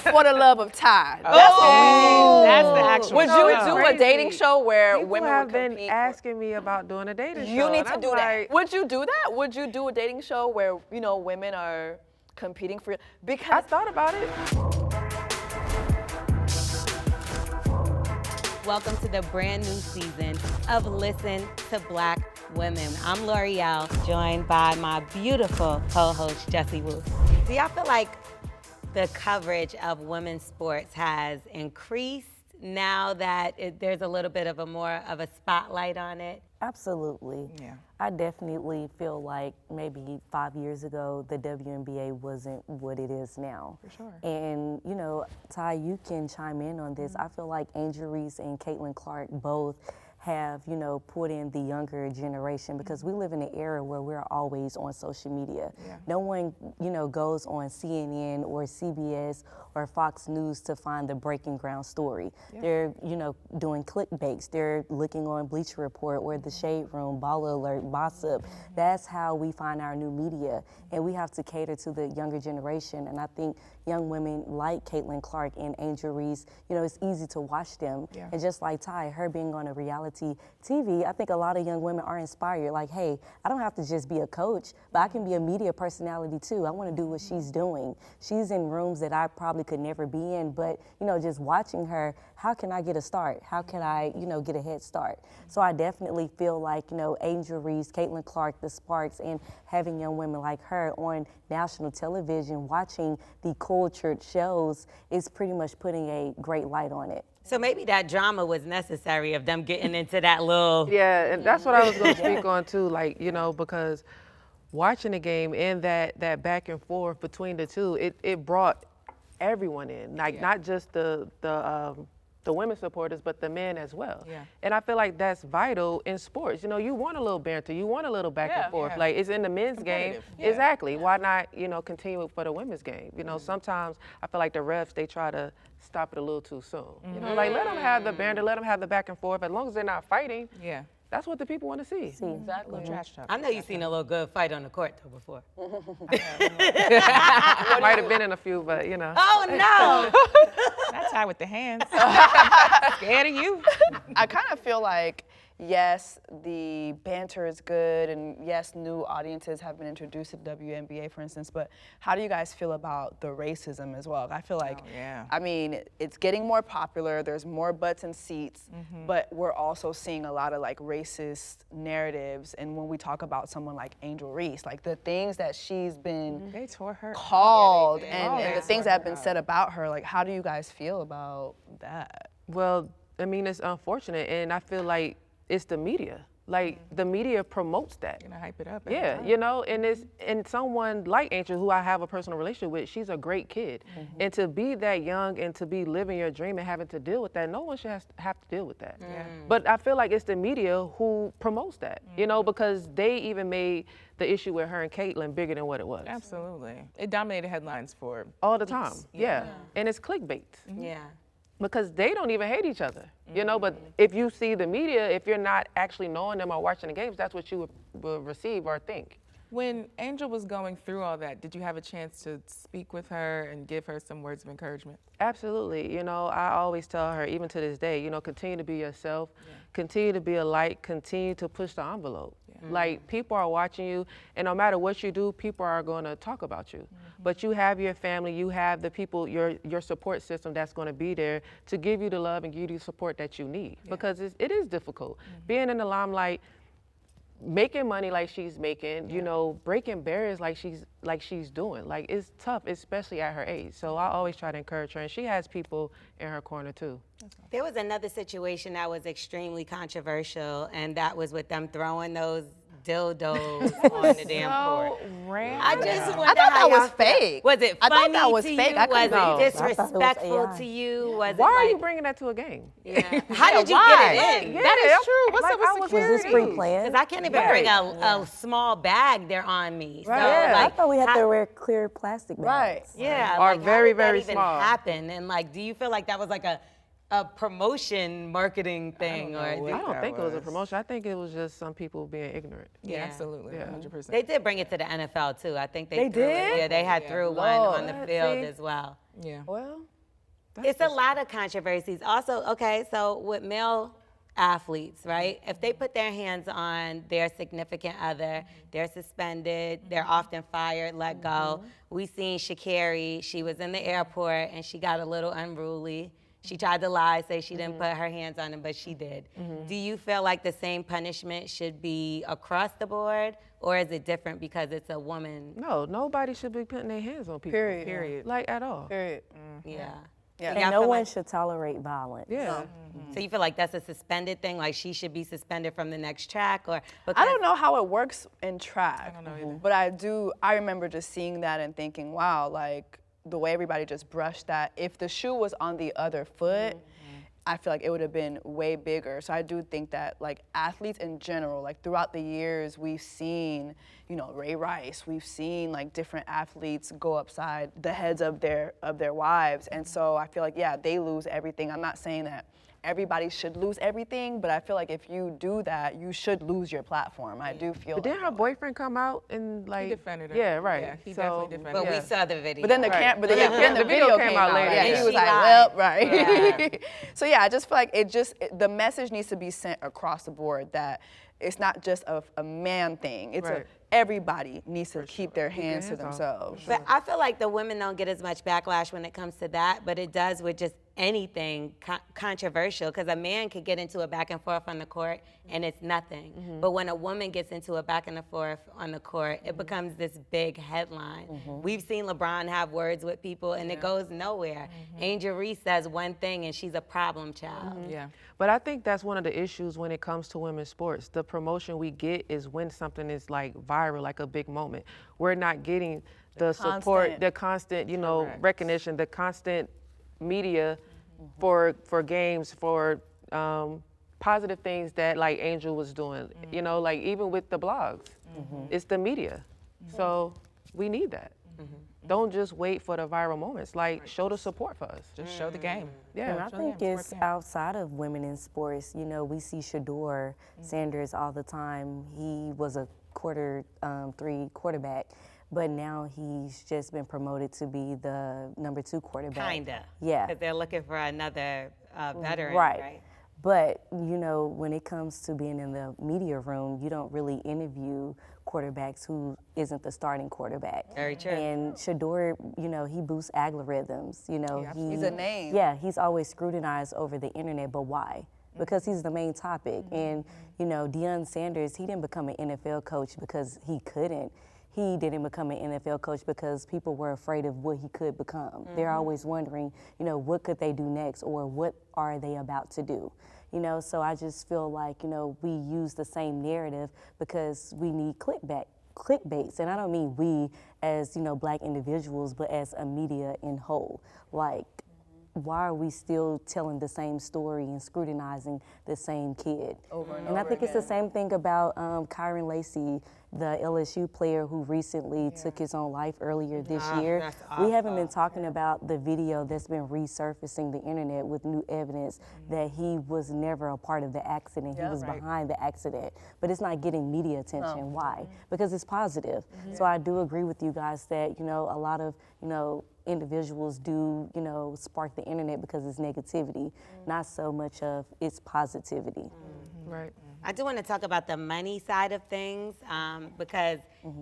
For the Love of Ty. That's what we need. That's the actual Would show. you do a dating show where People women have would been compete? asking me about doing a dating show. You need to and do I'm that. like, Would you do that? Would you do a dating show where, you know, women are competing for? Because I thought about it. Welcome to the brand new season of Listen to Black Women. I'm Lore'l, joined by my beautiful co-host, Jessie Woo. Do y'all feel like the coverage of women's sports has increased now that there's a little bit of more of a spotlight on it? Absolutely. Yeah. I definitely feel like maybe 5 years ago, the WNBA wasn't what it is now. For sure. And, you know, Ty, you can chime in on this. I feel like Angel Reese and Caitlin Clark both have, you know, put in the younger generation because we live in an era where we're always on social media. Yeah. No one, you know, goes on CNN or CBS or Fox News to find the breaking ground story. Yeah. They're, you know, doing clickbaits. They're looking on Bleacher Report or The Shade Room, Baller Alert, Gossip. That's how we find our new media. And we have to cater to the younger generation. And I think young women like Caitlin Clark and Angel Reese, you know, it's easy to watch them. Yeah. And just like Ty, her being on a reality TV, I think a lot of young women are inspired. Like, hey, I don't have to just be a coach, but I can be a media personality too. I want to do what she's doing. She's in rooms that I probably could never be in, but, you know, just watching her, how can I get a start? How can I, you know, get a head start? So I definitely feel like, you know, Angel Reese, Caitlin Clark, the Sparks, and having young women like her on national television watching the cultured shows is pretty much putting a great light on it. So maybe that drama was necessary of them getting into that little... Yeah, and that's what I was going to speak on too, like, you know, because watching the game and that back and forth between the two, it brought everyone in, like not just the women supporters, but the men as well. Yeah. And I feel like that's vital in sports. You know, you want a little banter, you want a little back and forth. Yeah. Like it's in the men's game. Competitive. Yeah. Exactly. Why not, you know, continue it for the women's game? You know, sometimes I feel like the refs, they try to stop it a little too soon. You know, like let them have the banter, let them have the back and forth. As long as they're not fighting, Yeah. that's what the people want to see. exactly. Trash talk. I know you've seen a little good fight on the court though before. I might have been in a few, but you know. Oh no! That's how with the hands. Scared of you. I kind of feel like, yes, the banter is good, and yes, new audiences have been introduced to the WNBA, for instance, but how do you guys feel about the racism as well? I feel like, yeah. I mean, it's getting more popular, there's more butts and seats, but we're also seeing a lot of like racist narratives, and when we talk about someone like Angel Reese, like the things that she's been They tore her. called Oh, and the things that have been said about her, like how do you guys feel about that? Well, I mean, it's unfortunate, and I feel like it's the media. Like the media promotes that. Gonna hype it up. every Yeah, time. you know, and someone like Angel, who I have a personal relationship with, she's a great kid. And to be that young and to be living your dream and having to deal with that, no one should have to deal with that. Yeah. But I feel like it's the media who promotes that, you know, because they even made the issue with her and Caitlin bigger than what it was. Absolutely. It dominated headlines for All the time, yeah. And it's clickbait. Yeah. Because they don't even hate each other, you know, but if you see the media, if you're not actually knowing them or watching the games, that's what you will receive or think. When Angel was going through all that, did you have a chance to speak with her and give her some words of encouragement? Absolutely, you know, I always tell her, even to this day, you know, continue to be yourself, continue to be a light, continue to push the envelope. Like, people are watching you, and no matter what you do, people are going to talk about you. But you have your family, you have the people, your support system that's going to be there to give you the love and give you the support that you need. Because it is difficult. Being in the limelight, making money like she's making, you know, breaking barriers like she's doing. Like, it's tough, especially at her age. So I always try to encourage her, and she has people in her corner too. There was another situation that was extremely controversial, and that was with them throwing those dildos on the damn court. I just wonder I thought how that was y'all felt. fake. Was it I funny thought that was to fake. you? I Was couldn't know. it I thought it was disrespectful AI. to you? Was Why it are like, you bringing that to a game? Yeah. How did you why? get it in? Yeah, That is true. What's like, up with I was- security? Was this pre-planned? Because I can't even bring a small bag. They're on me. So, Yeah. I like, thought we had how- to wear clear plastic bags. Right. Yeah, Are like, very, how did very that even small. happen? And like, do you feel like that was like a a promotion marketing thing, I or don't I don't think it was a was. promotion. I think it was just some people being ignorant. Yeah, Yeah. absolutely, 100%. they did bring it to the NFL too. I think They threw it- did? Yeah, they had threw one on the Lord. field See? as well. Yeah. Well, It's a lot of controversies. Also, okay, so with male athletes, right? If they put their hands on their significant other, they're suspended, they're often fired, let go. We seen Sha'Carri, she was in the airport and she got a little unruly. She tried to lie, say she didn't put her hands on him, but she did. Do you feel like the same punishment should be across the board, or is it different because it's a woman? no, nobody should be putting their hands on people. Period. Period. Like at all. Period. Yeah. Yeah. So y'all And no feel one like- should tolerate violence. Yeah. So you feel like that's a suspended thing, like she should be suspended from the next track, or? I don't know how it works in track. I don't know either. But I remember just seeing that and thinking, wow, like the way everybody just brushed that. If the shoe was on the other foot, I feel like it would have been way bigger. So I do think that like athletes in general, like throughout the years, we've seen, you know, Ray Rice, we've seen like different athletes go upside the heads of their wives. And so I feel like, yeah, they lose everything. I'm not saying that everybody should lose everything, but I feel like if you do that, you should lose your platform. I do feel But like then her boyfriend come out and like defended her. Yeah, right. Yeah, he So, definitely defended But her. we saw the video. But then the Right. then the video came out later. Yeah, And he was she like, lied. well, right. So yeah, I just feel like the message needs to be sent across the board that it's not just a man thing. It's Right. everybody needs to keep their hands to hands off. themselves. But I feel like the women don't get as much backlash when it comes to that, but it does with just anything controversial, because a man could get into a back and forth on the court and it's nothing. But when a woman gets into a back and forth on the court, it becomes this big headline. We've seen LeBron have words with people and it goes nowhere. Angel Reese says one thing and she's a problem child. Yeah. But I think that's one of the issues when it comes to women's sports. The promotion we get is when something is like viral, like a big moment. We're not getting the support, constant- the constant, you know, Correct. recognition, the constant media for games, for positive things that like Angel was doing. You know, like even with the blogs, it's the media. So we need that. Don't just wait for the viral moments. Like show the support for us. Just show the game. Yeah. And I Show think them, it's support them. outside of women in sports. You know, we see Shador Sanders all the time. He was a quarter three quarterback, but now he's just been promoted to be the number 2 quarterback. Kinda. Yeah. Because they're looking for another veteran, Right. right? But, you know, when it comes to being in the media room, you don't really interview quarterbacks who isn't the starting quarterback. Very true. And Shador, you know, he boosts algorithms. You know, He's a name. Yeah, he's always scrutinized over the internet, but why? Because he's the main topic. And, you know, Deion Sanders, he didn't become an NFL coach because he couldn't. He didn't become an NFL coach because people were afraid of what he could become. They're always wondering, you know, what could they do next, or what are they about to do? You know, so I just feel like, you know, we use the same narrative because we need clickbaits. And I don't mean we as, you know, black individuals, but as a media in whole. Like, why are we still telling the same story and scrutinizing the same kid? Over and And I over think it's the again. same thing about Kyron Lacey, the LSU player who recently took his own life earlier this year. that's We haven't been talking about the video that's been resurfacing the internet with new evidence that he was never a part of the accident. He was behind the accident, but it's not getting media attention. Why? Because it's positive. So I do agree with you guys that, you know, a lot of, you know, individuals do, you know, spark the internet because it's negativity, not so much of its positivity. Right. I do want to talk about the money side of things because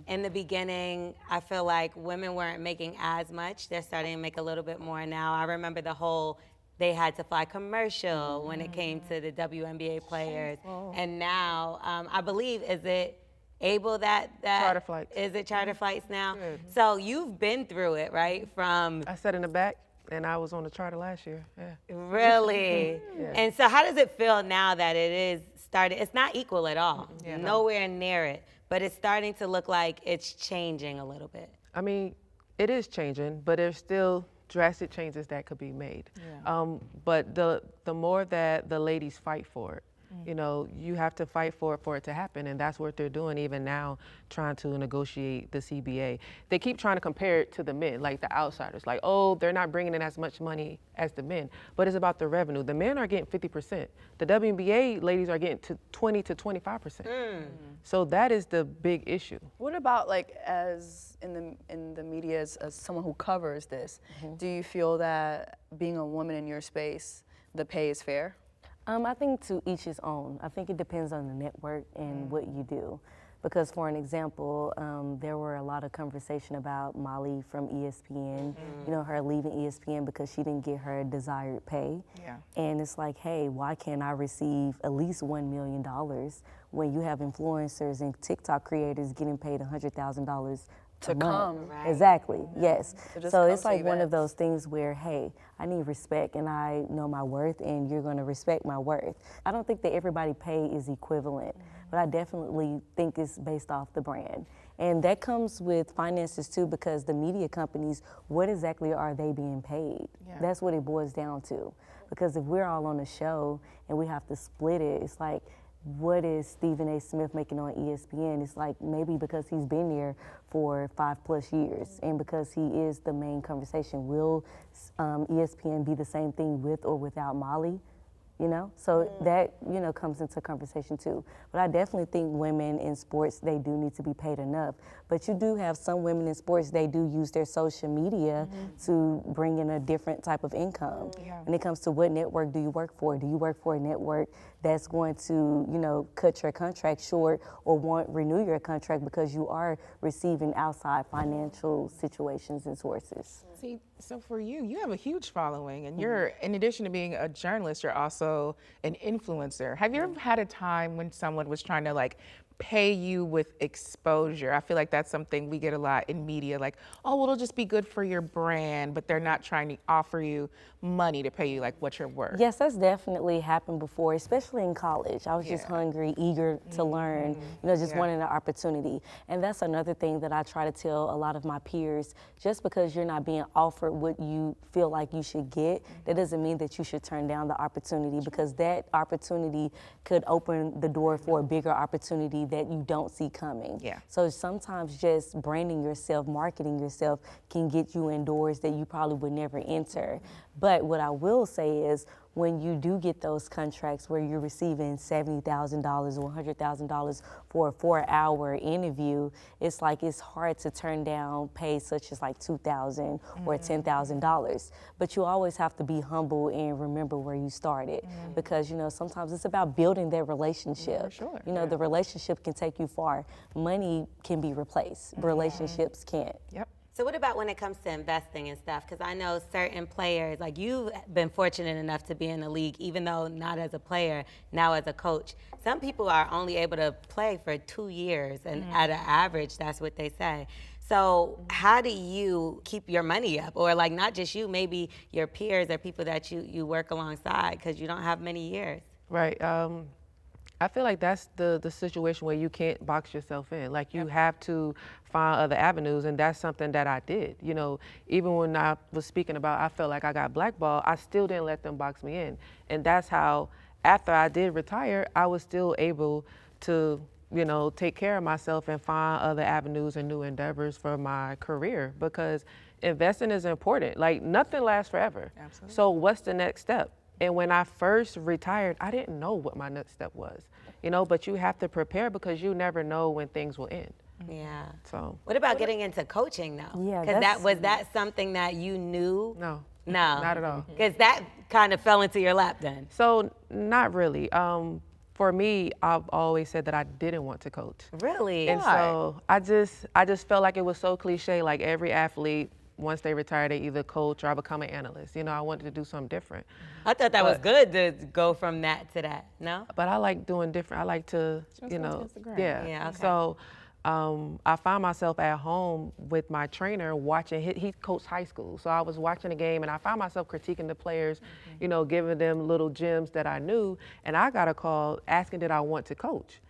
in the beginning, I feel like women weren't making as much. They're starting to make a little bit more now. I remember the whole they had to fly commercial when it came to the WNBA players. And now, I believe, is it able that Charter flights. Is it charter flights now? So you've been through it, right? From I sat in the back and I was on the charter last year. Yeah. really. And so how does it feel now that it is started? It's not equal at all. Nowhere near it. But it's starting to look like it's changing a little bit. I mean, it is changing, but there's still drastic changes that could be made. But the more that the ladies fight for it, You know, you have to fight for it to happen, and that's what they're doing even now, trying to negotiate the CBA. They keep trying to compare it to the men, like the outsiders, like, oh, they're not bringing in as much money as the men, but it's about the revenue. The men are getting 50%. The WNBA ladies are getting to 20 to 25%. So that is the big issue. What about like as in the media as someone who covers this, do you feel that being a woman in your space, the pay is fair? I think to each his own. I think it depends on the network and what you do. Because for an example, there were a lot of conversation about Molly from ESPN, you know, her leaving ESPN because she didn't get her desired pay. Yeah. And it's like, hey, why can't I receive at least $1 million when you have influencers and TikTok creators getting paid $100,000 To a month? come. Right. Exactly, yes. So just So come it's to like one of events. those things where, hey, I need respect and I know my worth and you're gonna respect my worth. I don't think that everybody pay is equivalent, but I definitely think it's based off the brand. And that comes with finances too, because the media companies, what exactly are they being paid? Yeah. That's what it boils down to. Because if we're all on a show and we have to split it, it's like, what is Stephen A. Smith making on ESPN? It's like maybe because he's been there for 5+ years and because he is the main conversation. Will ESPN be the same thing with or without Molly? You know, so that, you know, comes into conversation too. But I definitely think women in sports, they do need to be paid enough. But you do have some women in sports, they do use their social media to bring in a different type of income. Yeah. When it comes to what network do you work for? Do you work for a network that's going to, you know, cut your contract short or won't renew your contract because you are receiving outside financial situations and sources? See, so for you, you have a huge following, and you're, in addition to being a journalist, you're also an influencer. Have you ever had a time when someone was trying to like pay you with exposure? I feel like that's something we get a lot in media, like, oh, well, it'll just be good for your brand, but they're not trying to offer you money to pay you like what you're worth. Yes, that's definitely happened before, especially in college. I was just Yeah. hungry, eager to learn, you know, just Yeah. wanting an opportunity. And that's another thing that I try to tell a lot of my peers, just because you're not being offered what you feel like you should get, that doesn't mean that you should turn down the opportunity, because that opportunity could open the door for a bigger opportunity that you don't see coming. Yeah. So sometimes just branding yourself, marketing yourself can get you in doors that you probably would never enter. But what I will say is, when you do get those contracts where you're receiving $70,000 or $100,000 for a 4-hour interview, it's like it's hard to turn down pay such as like $2,000 or $10,000. But you always have to be humble and remember where you started, because, you know, sometimes it's about building that relationship. For sure. You know, the relationship can take you far. Money can be replaced, relationships can't. Yep. So what about when it comes to investing and stuff? Because I know certain players, like you've been fortunate enough to be in the league, even though not as a player, now as a coach. Some people are only able to play for 2 years, and at an average, that's what they say. So how do you keep your money up? Or like not just you, maybe your peers or people that you work alongside, because you don't have many years. Right. I feel like that's the situation where you can't box yourself in. Like you have to find other avenues, and that's something that I did. You know, even when I was speaking about I felt like I got blackballed, I still didn't let them box me in. And that's how, after I did retire, I was still able to, you know, take care of myself and find other avenues and new endeavors for my career, because investing is important. Like nothing lasts forever. Absolutely. So what's the next step? And when I first retired, I didn't know what my next step was, you know, but you have to prepare because you never know when things will end. Yeah. So, What about getting into coaching though? Yeah, Because that's- was that something that you knew? no, No. not at all. Because that kind of fell into your lap then. So not really. For me, I've always said that I didn't want to coach. Really? And so I just felt like it was so cliche, like every athlete, once they retire, they either coach or I become an analyst. You know, I wanted to do something different. I thought that was good to go from that to that. No? But I like doing different. I like to, Show you some know, Instagram. Yeah, okay. So I found myself at home with my trainer watching, he coached high school. So I was watching the game and I found myself critiquing the players, you know, giving them little gems that I knew. And I got a call asking did I want to coach.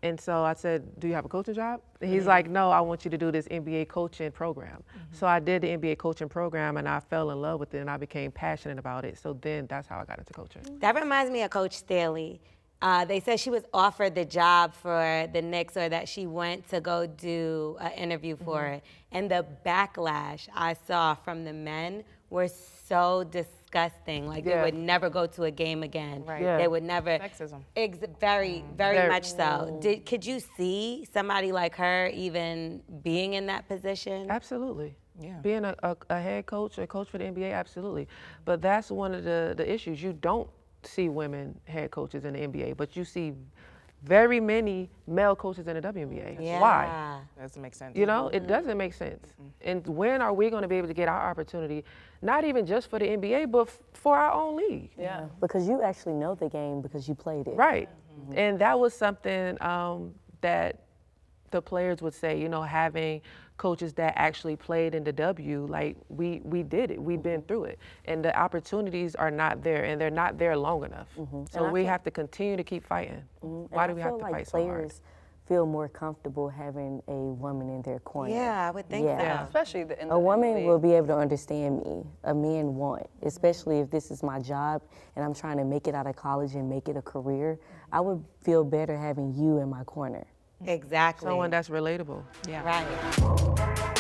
And so I said, do you have a coaching job? And he's like, no, I want you to do this NBA coaching program. So I did the NBA coaching program and I fell in love with it and I became passionate about it. So then that's how I got into coaching. That reminds me of Coach Staley. They said she was offered the job for the Knicks, or that she went to go do an interview for it. And the backlash I saw from the men were so disgusting. Like they would never go to a game again. Right. Yeah. They would never. Sexism. Very much so. Could you see somebody like her even being in that position? Absolutely. Yeah. Being a head coach, a coach for the NBA, absolutely. But that's one of the issues. You don't see women head coaches in the NBA, but you see very many male coaches in the WNBA. Yeah. Why? Doesn't make sense. You know, it doesn't make sense. And when are we going to be able to get our opportunity, not even just for the NBA, but for our own league? Yeah. Because you actually know the game because you played it. Right. And that was something that the players would say, you know, having coaches that actually played in the W, like we did it, we've been through it. And the opportunities are not there, and they're not there long enough. So we have to continue to keep fighting. Why do we have to fight so hard? Players feel more comfortable having a woman in their corner. Yeah, I would think Yeah. so. Especially in the A woman league. will be able to understand me. A man won't, especially if this is my job and I'm trying to make it out of college and make it a career. I would feel better having you in my corner. Exactly. Someone that's relatable. Yeah. Right.